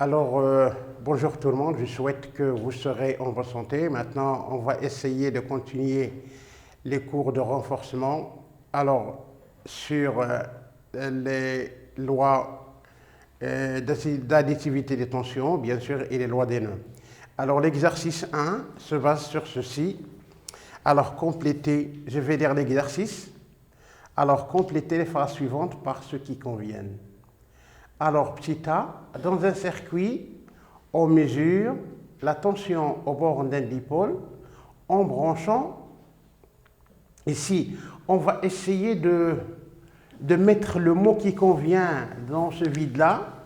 Alors, bonjour tout le monde, je souhaite que vous serez en bonne santé. Maintenant, on va essayer de continuer les cours de renforcement. Alors, sur les lois d'additivité des tensions, bien sûr, et les lois des nœuds. Alors, l'exercice 1 se base sur ceci. Alors, complétez, je vais lire l'exercice. Alors, complétez les phrases suivantes par ceux qui conviennent. Alors, petit a, dans un circuit, on mesure la tension aux bornes d'un dipôle en branchant. Ici, on va essayer de mettre le mot qui convient dans ce vide-là.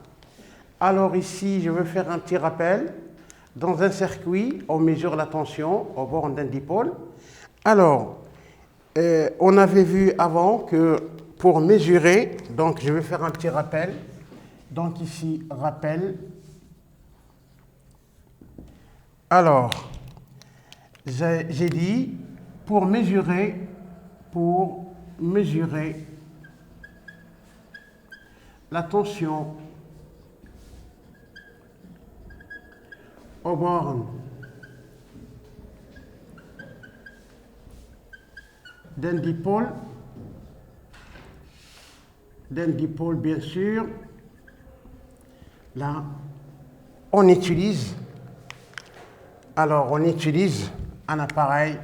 Alors ici, je veux faire un petit rappel. Dans un circuit, on mesure la tension aux bornes d'un dipôle. Alors, on avait vu avant que pour mesurer, donc je vais faire un petit rappel. Donc ici, rappel. Alors, j'ai dit, pour mesurer la tension aux bornes d'un dipôle, bien sûr, là, on utilise un appareil,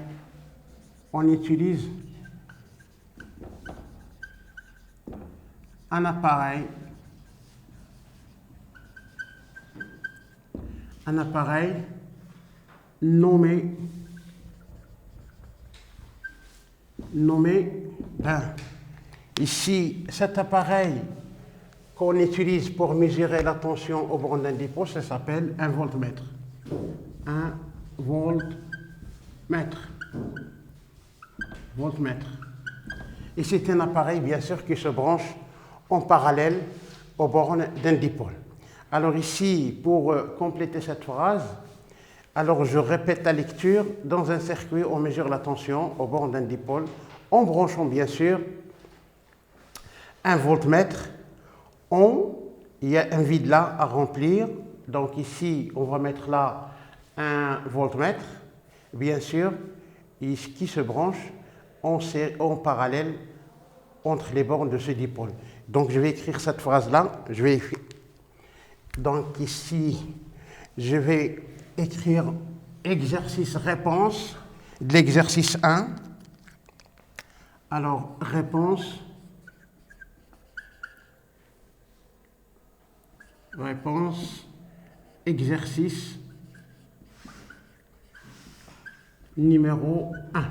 un appareil nommé ici, cet appareil qu'on utilise pour mesurer la tension au bornes d'un dipôle, ça s'appelle un voltmètre. Un voltmètre. Et c'est un appareil, bien sûr, qui se branche en parallèle aux bornes d'un dipôle. Alors ici, pour compléter cette phrase, alors je répète la lecture. Dans un circuit, on mesure la tension aux bornes d'un dipôle en branchant, bien sûr, un voltmètre. Il y a un vide là à remplir. Donc ici, on va mettre là un voltmètre, bien sûr, qui se branche en parallèle entre les bornes de ce dipôle. Donc je vais écrire cette phrase-là. Donc ici, je vais écrire exercice-réponse de l'exercice 1. Alors, réponse, exercice numéro 1.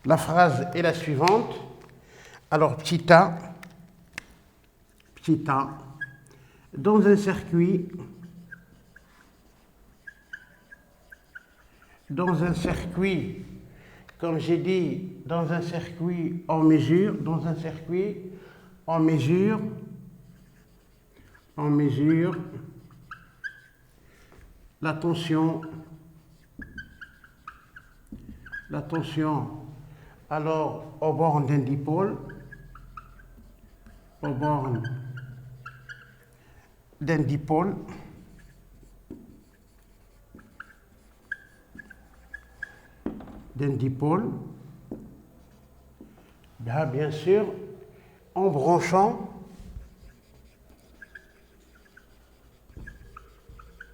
La phrase est la suivante. Alors, petit a, dans un circuit, comme j'ai dit, dans un circuit, on mesure la tension, alors aux bornes d'un dipôle, bien sûr, en branchant.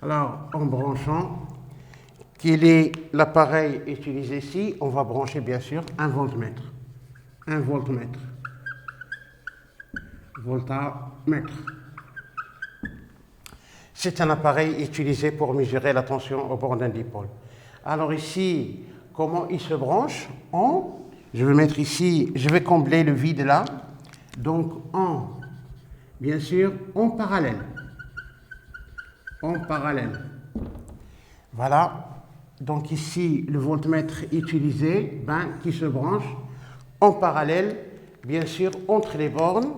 Alors, en branchant, quel est l'appareil utilisé ici? On va brancher, bien sûr, un voltmètre. C'est un appareil utilisé pour mesurer la tension au bord d'un dipôle. Alors ici, comment il se branche? Je vais mettre ici, je vais combler le vide là. Donc, bien sûr, en parallèle. Voilà. Donc ici, le voltmètre utilisé, qui se branche en parallèle, bien sûr, entre les bornes,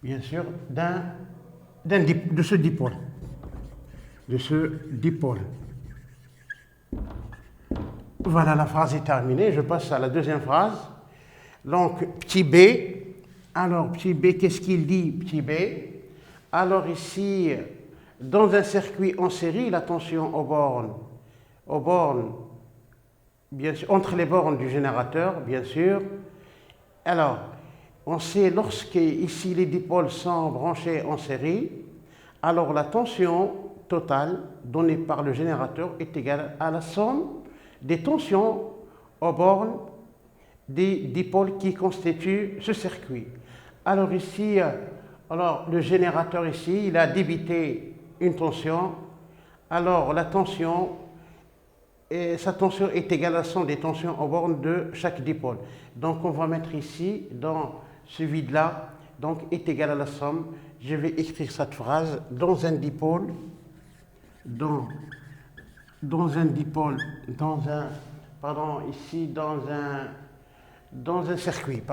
bien sûr, de ce dipôle. Voilà, la phrase est terminée. Je passe à la deuxième phrase. Donc, petit b. Alors, petit b, qu'est-ce qu'il dit, petit b? Alors ici, dans un circuit en série, la tension aux bornes, bien sûr, entre les bornes du générateur, bien sûr. Alors, on sait lorsque ici les dipôles sont branchés en série, alors la tension totale donnée par le générateur est égale à la somme des tensions aux bornes des dipôles qui constituent ce circuit. Alors ici, le générateur ici, il a débité une tension. Alors la tension, sa tension est égale à la somme des tensions aux bornes de chaque dipôle. Donc on va mettre ici, dans ce vide-là, donc est égal à la somme. Je vais écrire cette phrase dans un dipôle, dans un dipôle, ici dans un circuit,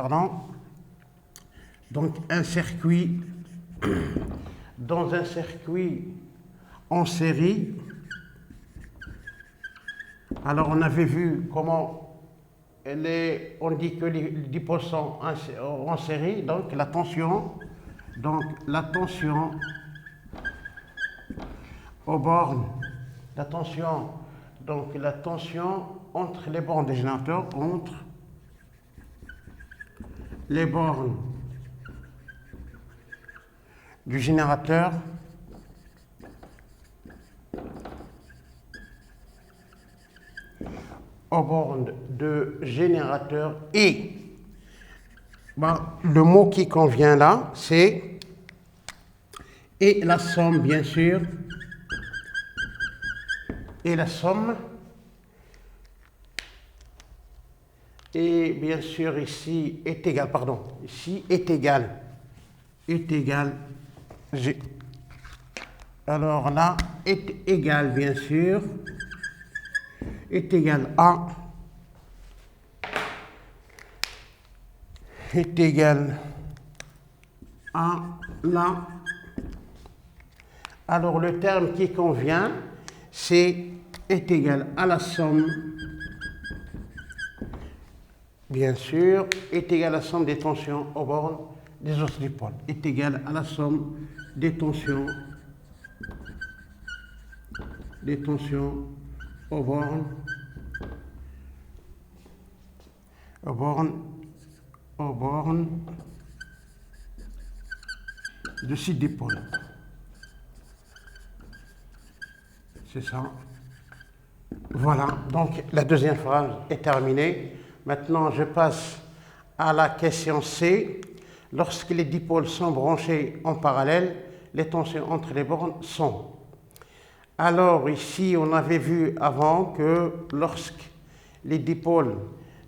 Donc un circuit, dans un circuit en série. Alors on avait vu comment on dit que les dipôles sont en série, donc la tension aux bornes, la tension entre les bornes des générateurs, entre les bornes du générateur aux bornes de générateur et le mot qui convient là, c'est et la somme, bien sûr, et la somme, et bien sûr ici est égal, alors là est égal, bien sûr, est égal à là. Alors le terme qui convient, c'est est égal à la somme, bien sûr, est égal à la somme des tensions aux bornes des autres dipôles, est égal à la somme des tensions aux bornes de 6 dipôles. C'est ça. Voilà, donc la deuxième phrase est terminée. Maintenant, je passe à la question C. Lorsque les dipôles sont branchés en parallèle, les tensions entre les bornes sont. Alors ici, on avait vu avant que lorsque les dipôles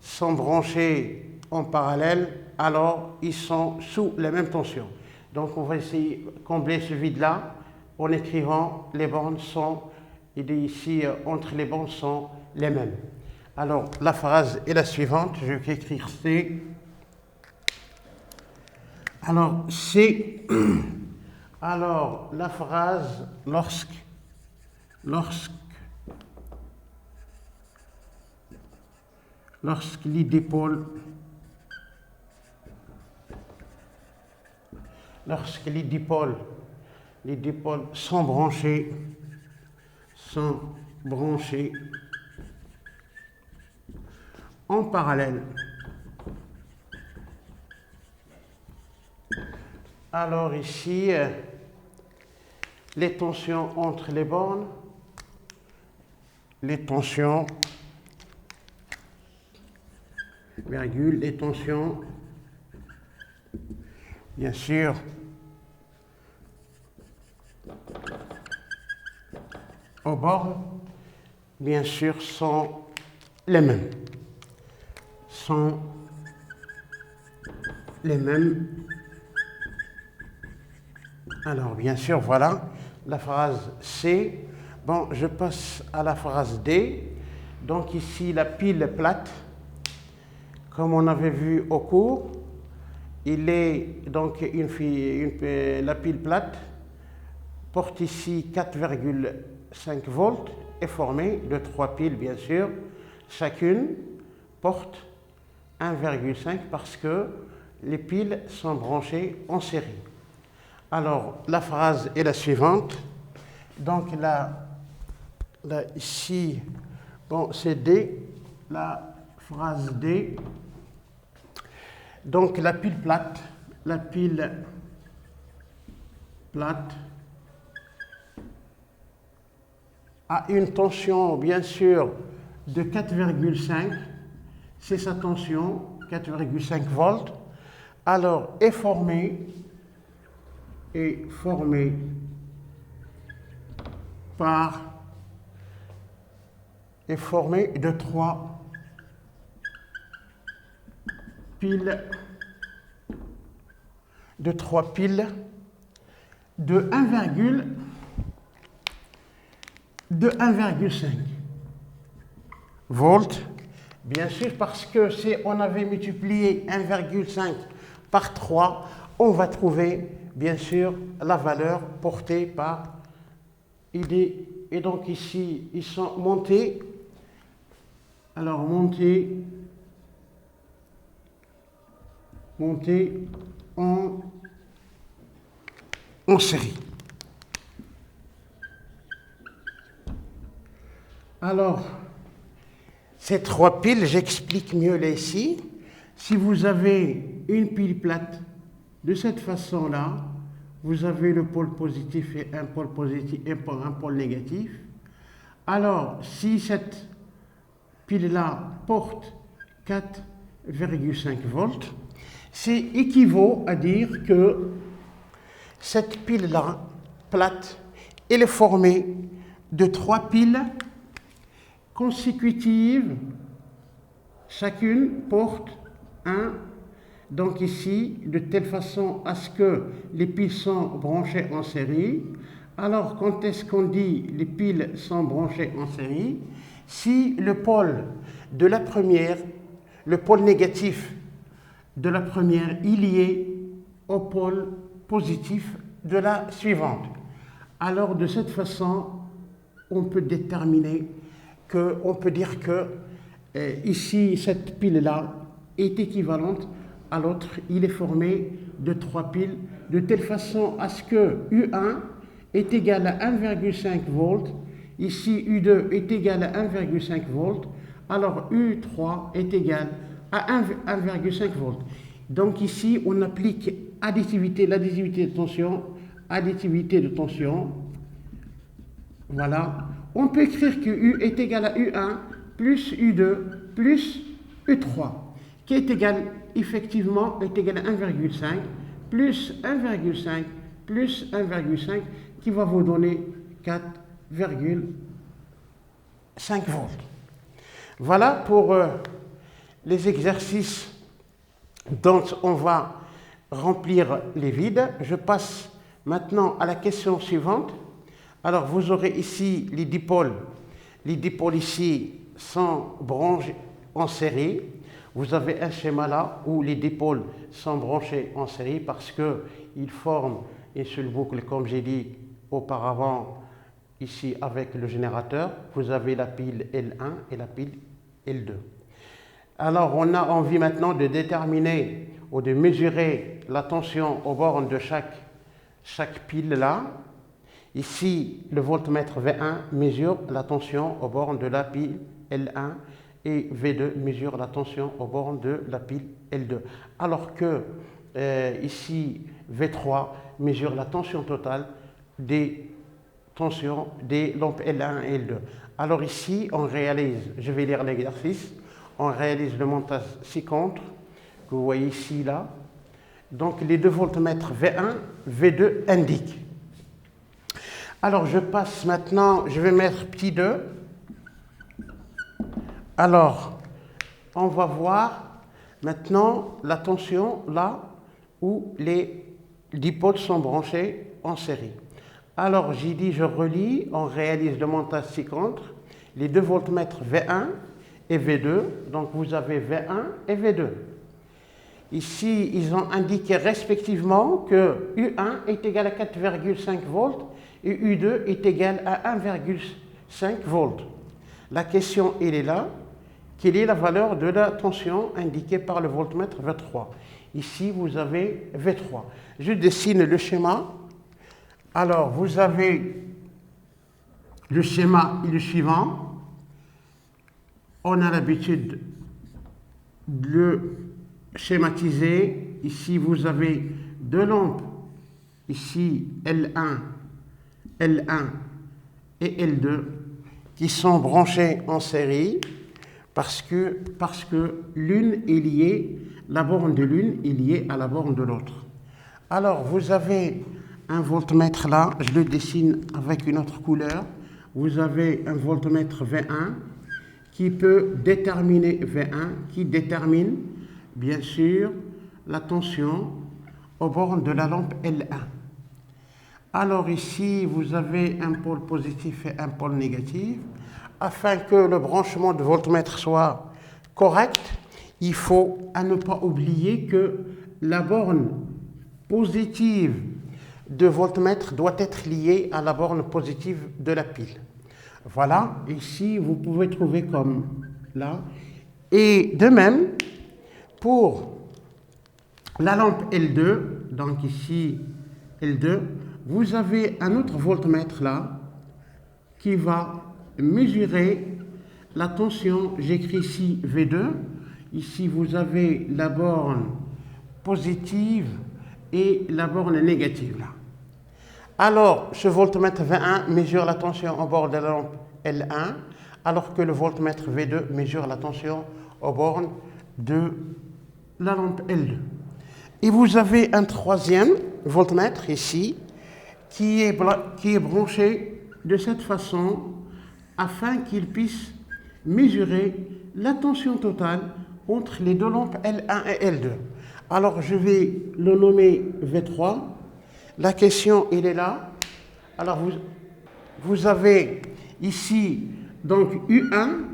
sont branchés en parallèle, alors ils sont sous les mêmes tensions. Donc on va essayer de combler ce vide-là en écrivant les bornes sont, il est ici entre les bornes sont les mêmes. Alors la phrase est la suivante, je vais écrire C. Alors C, alors la phrase lorsque les dipôles sont branchés en parallèle. Alors ici, les tensions entre les bornes, les tensions bien sûr, aux bornes, bien sûr, sont les mêmes. Alors, bien sûr, voilà la phrase C. Bon, je passe à la phrase D. Donc ici, la pile plate, comme on avait vu au cours, il est donc la pile plate porte ici 4,5 volts, est formée de 3 piles, bien sûr. Chacune porte 1,5 parce que les piles sont branchées en série. Alors, la phrase est la suivante. Donc là ici, bon, c'est D, la phrase D. Donc la pile plate a une tension, bien sûr, de 4,5. C'est sa tension, 4,5 volts. Alors, est formée de 3 piles de 1,5 volts. Bien sûr, parce que si on avait multiplié 1,5 par 3, on va trouver, bien sûr, la valeur portée par ID. Et donc ici, ils sont montés. Alors, montés en série. Alors, ces 3 piles, j'explique mieux là ici. Si vous avez une pile plate de cette façon-là, vous avez le pôle positif et un pôle positif et un pôle négatif. Alors, si cette pile-là porte 4,5 volts, c'est équivaut à dire que cette pile-là, plate, elle est formée de 3 piles consécutives, chacune porte 1. Donc ici, de telle façon à ce que les piles sont branchées en série. Alors, quand est-ce qu'on dit les piles sont branchées en série? Si le pôle de la première, le pôle négatif de la première, il y est au pôle positif de la suivante. Alors, de cette façon, on peut déterminer on peut dire que ici, cette pile-là est équivalente à l'autre. Il est formé de 3 piles, de telle façon à ce que U1 est égal à 1,5 volts. Ici, U2 est égal à 1,5 volts. Alors, U3 est égal à 1,5 volts. Donc ici, on applique additivité de tension. Voilà. On peut écrire que U est égal à U1 plus U2 plus U3, qui est égal, effectivement, est égal à 1,5 plus 1,5 plus 1,5, qui va vous donner 4,5 volts. Voilà pour les exercices dont on va remplir les vides. Je passe maintenant à la question suivante. Alors, vous aurez ici les dipôles. Les dipôles ici sont branchés en série. Vous avez un schéma là où les dipôles sont branchés en série parce qu'ils forment une seule boucle, comme j'ai dit auparavant, ici avec le générateur. Vous avez la pile L1 et la pile L2. Alors, on a envie maintenant de déterminer ou de mesurer la tension aux bornes de chaque pile là. Ici, le voltmètre V1 mesure la tension aux bornes de la pile L1 et V2 mesure la tension aux bornes de la pile L2. Alors que ici, V3 mesure la tension totale des tensions des lampes L1 et L2. Alors ici, on réalise, je vais lire l'exercice, on réalise le montage ci-contre, que vous voyez ici, là. Donc les deux voltmètres V1, V2 indiquent. Alors, je passe maintenant, je vais mettre petit 2. Alors, on va voir maintenant la tension là où les dipôles sont branchés en série. Alors, j'ai dit, je relis, on réalise le montage ci-contre, les deux voltmètres V1 et V2. Donc, vous avez V1 et V2. Ici, ils ont indiqué respectivement que U1 est égal à 4,5 volts et U2 est égal à 1,5 volts. La question, elle est là. quelle est la valeur de la tension indiquée par le voltmètre V3. Ici, vous avez V3. Je dessine le schéma. Alors, vous avez le schéma est le suivant. On a l'habitude de le schématiser. Ici, vous avez deux lampes. Ici, L1 et L2 qui sont branchées en série parce que l'une est liée, la borne de l'une est liée à la borne de l'autre. Alors, vous avez un voltmètre là, je le dessine avec une autre couleur. Vous avez un voltmètre V1 qui peut déterminer V1, qui détermine bien sûr la tension aux bornes de la lampe L1. Alors ici, vous avez un pôle positif et un pôle négatif. Afin que le branchement de voltmètre soit correct, il faut à ne pas oublier que la borne positive de voltmètre doit être liée à la borne positive de la pile. Voilà, ici vous pouvez trouver comme là. Et de même, pour la lampe L2, donc ici L2, vous avez un autre voltmètre là qui va mesurer la tension. J'écris ici V2. Ici vous avez la borne positive et la borne négative là. Alors, ce voltmètre V1 mesure la tension au bord de la lampe L1, alors que le voltmètre V2 mesure la tension aux bornes de la lampe L2. Et vous avez un troisième voltmètre ici, qui est branché de cette façon, afin qu'il puisse mesurer la tension totale entre les deux lampes L1 et L2. Alors, je vais le nommer V3. La question, elle est là. Alors, vous avez ici, donc U1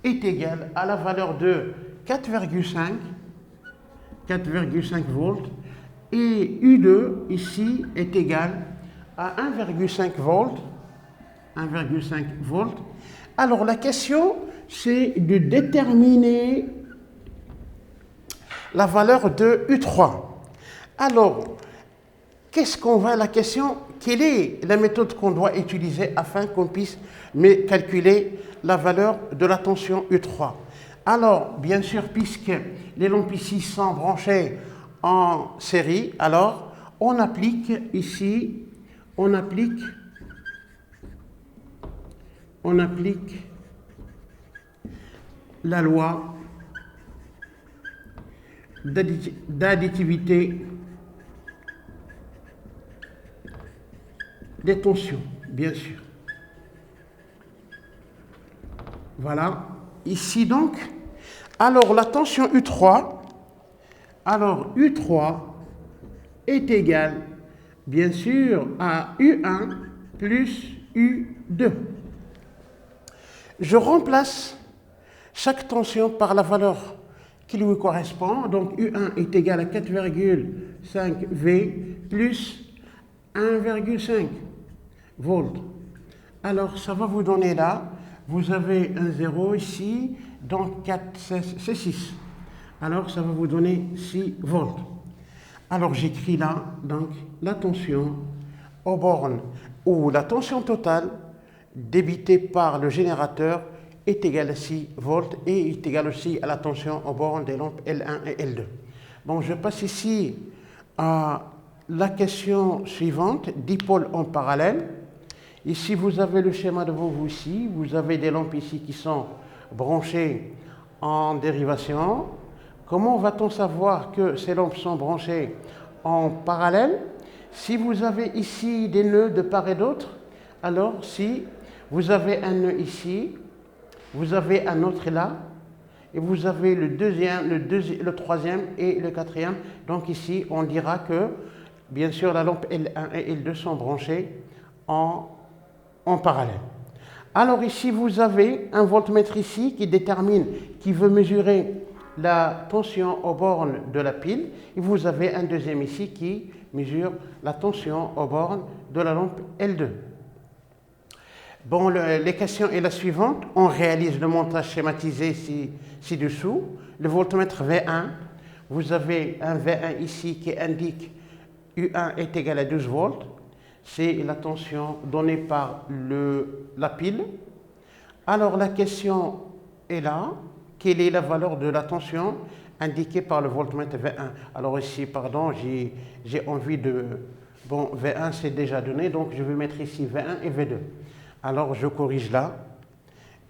est égal à la valeur de 4,5 volts et U2 ici est égal à 1,5 volts. 1,5 volts. Alors, la question, c'est de déterminer la valeur de U3. Alors, qu'est-ce qu'on va, la question, quelle est la méthode qu'on doit utiliser afin qu'on puisse calculer la valeur de la tension U3? Alors, bien sûr, puisque les lampes ici sont branchées en série, alors on applique ici, on applique la loi d'additivité des tensions, bien sûr. Voilà. Ici donc, alors la tension U3, alors U3 est égal, bien sûr, à U1 plus U2. Je remplace chaque tension par la valeur qui lui correspond. Donc U1 est égal à 4,5 V plus 1,5 volts. Alors ça va vous donner là, vous avez un 0 ici, donc 4, c'est 6. Alors ça va vous donner 6 volts. Alors j'écris là, donc la tension aux bornes, ou la tension totale débitée par le générateur est égale à 6 volts et est égale aussi à la tension aux bornes des lampes L1 et L2. Bon, je passe ici à la question suivante, dipôle en parallèle. Ici, vous avez le schéma devant vous ici. Vous avez des lampes ici qui sont branchées en dérivation. Comment va-t-on savoir que ces lampes sont branchées en parallèle? Si vous avez ici des nœuds de part et d'autre, alors si vous avez un nœud ici, vous avez un autre là, et vous avez le troisième et le quatrième. Donc ici, on dira que, bien sûr, la lampe L1 et L2 sont branchées en parallèle. Alors ici, vous avez un voltmètre ici qui veut mesurer la tension aux bornes de la pile. Et vous avez un deuxième ici qui mesure la tension aux bornes de la lampe L2. Bon, les questions est la suivante. On réalise le montage schématisé ci-dessous. Le voltmètre V1, vous avez un V1 ici qui indique U1 est égal à 12 volts. C'est la tension donnée par la pile. Alors la question est là. Quelle est la valeur de la tension indiquée par le voltmètre V1? Alors ici, pardon, j'ai envie de... Bon, V1 c'est déjà donné, donc je vais mettre ici V1 et V2. Alors je corrige là.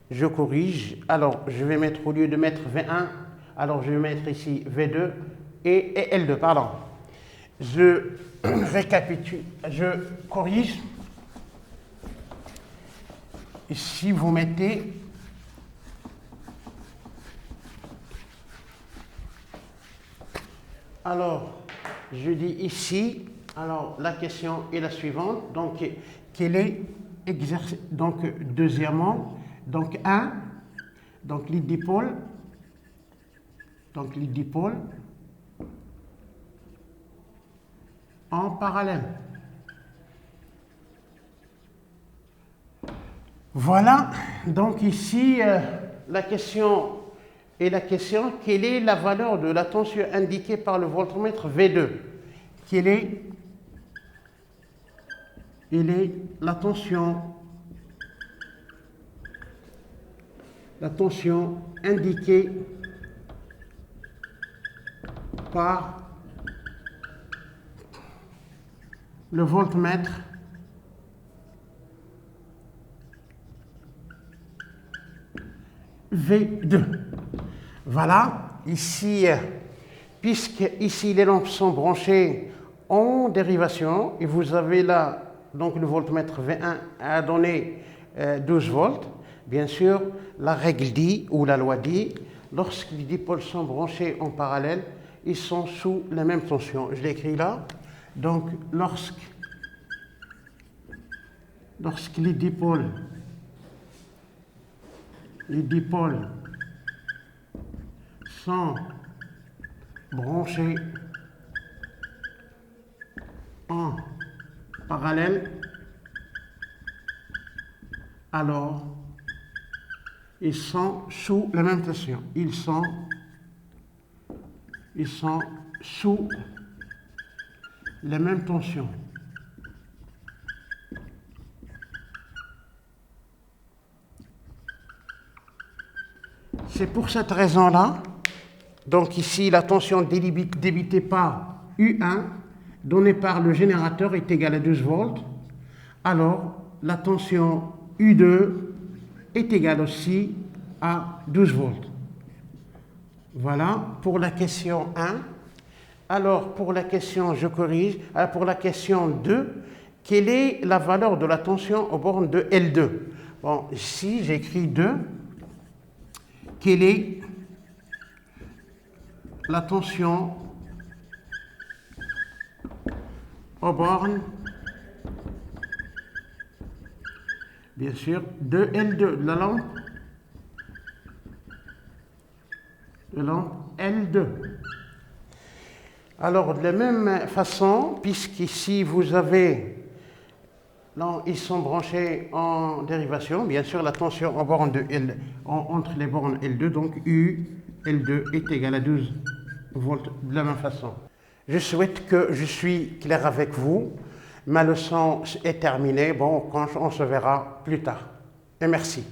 Je corrige. Alors je vais mettre, au lieu de mettre V1, alors je vais mettre ici V2 et L2, pardon. Je récapitule, je corrige. Ici vous mettez alors je dis ici, alors la question est la suivante, donc quel est exercice, donc deuxièmement, donc 1, donc les dipôles, en parallèle. Voilà, donc ici la question est quelle est la valeur de la tension indiquée par le voltmètre V2? Quelle est la tension indiquée par le voltmètre V2. Voilà, ici, puisque ici les lampes sont branchées en dérivation, et vous avez là, donc le voltmètre V1 a donné 12 volts, bien sûr, la règle dit, ou la loi dit, lorsque les dipôles sont branchés en parallèle, ils sont sous la même tension. Je l'écris là. Donc, lorsque les dipôles sont branchés en parallèle, alors ils sont sous la même tension. Ils sont sous la même tension. C'est pour cette raison-là, donc ici la tension débitée par U1 donnée par le générateur est égale à 12 volts. Alors la tension U2 est égale aussi à 12 volts. Voilà pour la question 1. Alors pour la question, je corrige, pour la question 2, quelle est la valeur de la tension aux bornes de L2? Bon, ici j'écris 2. Quelle est la tension aux bornes, bien sûr, de L2, la lampe L2. Alors, de la même façon, puisqu'ici vous avez, là, ils sont branchés en dérivation, bien sûr, la tension en borne de entre les bornes L2, donc U, L2 est égal à 12 volts de la même façon. Je souhaite que je suis clair avec vous. Ma leçon est terminée. Bon, on se verra plus tard. Et merci.